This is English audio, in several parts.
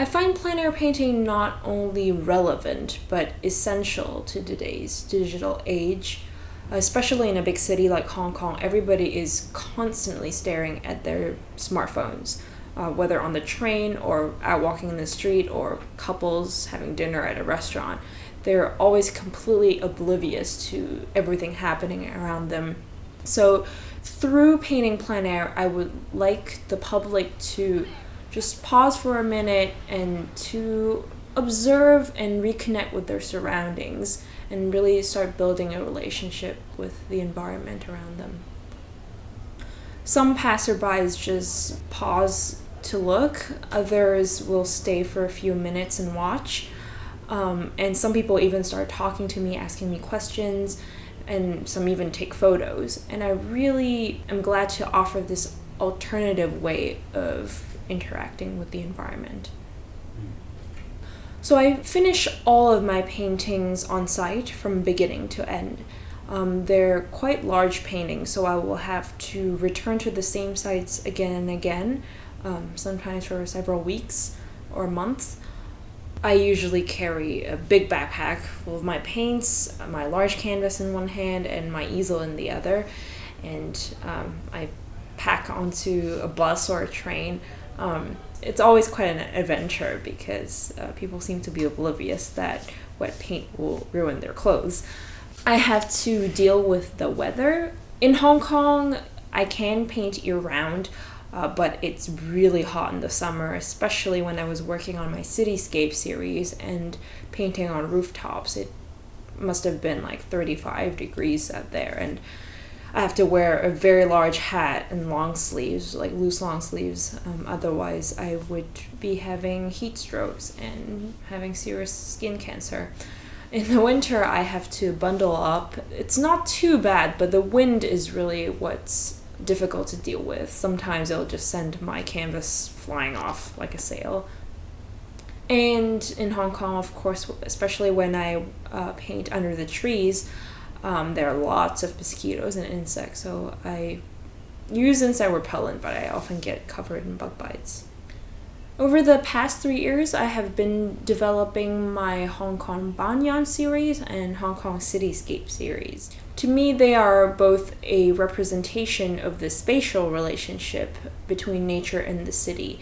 find plein air painting not only relevant, but essential to today's digital age. Especially in a big city like Hong Kong, everybody is constantly staring at their smartphones, whether on the train or out walking in the street or couples having dinner at a restaurant. They're always completely oblivious to everything happening around them. So through painting plein air, I would like the public to just pause for a minute and to observe and reconnect with their surroundings and really start building a relationship with the environment around them. Some passerbys just pause to look, others will stay for a few minutes and watch, and some people even start talking to me, asking me questions, and some even take photos. And I really am glad to offer this alternative way of interacting with the environment. So I finish all of my paintings on site from beginning to end. They're quite large paintings, so I will have to return to the same sites again and again, sometimes for several weeks or months. I usually carry a big backpack full of my paints, my large canvas in one hand and my easel in the other, and I pack onto a bus or a train. It's always quite an adventure because people seem to be oblivious that wet paint will ruin their clothes. I have to deal with the weather. In Hong Kong, I can paint year-round, but it's really hot in the summer, especially when I was working on my cityscape series and painting on rooftops. It must have been like 35 degrees out there, and I have to wear a very large hat and long sleeves, like loose long sleeves. Otherwise, I would be having heat strokes and having serious skin cancer. In the winter, I have to bundle up. It's not too bad, but the wind is really what's difficult to deal with. Sometimes it'll just send my canvas flying off like a sail. And in Hong Kong, of course, especially when I paint under the trees, there are lots of mosquitoes and insects, so I use insect repellent, but I often get covered in bug bites. Over the past 3 years, I have been developing my Hong Kong Banyan series and Hong Kong Cityscape series. To me, they are both a representation of the spatial relationship between nature and the city.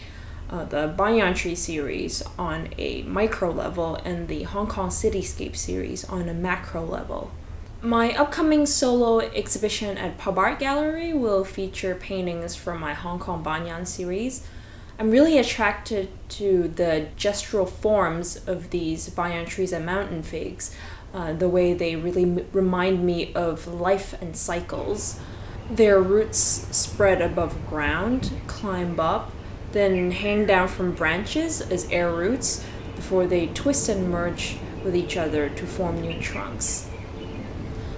The Banyan Tree series on a micro level and the Hong Kong Cityscape series on a macro level. My upcoming solo exhibition at PubArt Gallery will feature paintings from my Hong Kong Banyan series. I'm really attracted to the gestural forms of these banyan trees and mountain figs, the way they really remind me of life and cycles. Their roots spread above ground, climb up, then hang down from branches as air roots before they twist and merge with each other to form new trunks.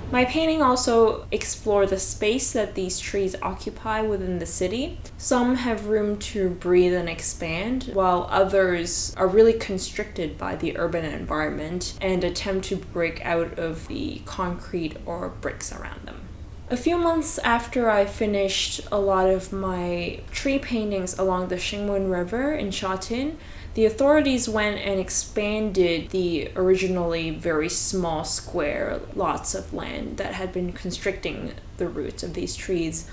My painting also explore the space that these trees occupy within the city. Some have room to breathe and expand, while others are really constricted by the urban environment and attempt to break out of the concrete or bricks around them. A few months after I finished a lot of my tree paintings along the Shingmun River in Sha Tin, the authorities went and expanded the originally very small square lots of land that had been constricting the roots of these trees.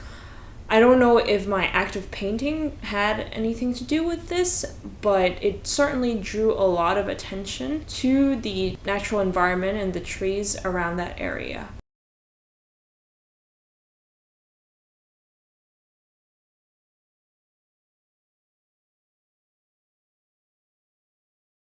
I don't know if my act of painting had anything to do with this, but it certainly drew a lot of attention to the natural environment and the trees around that area.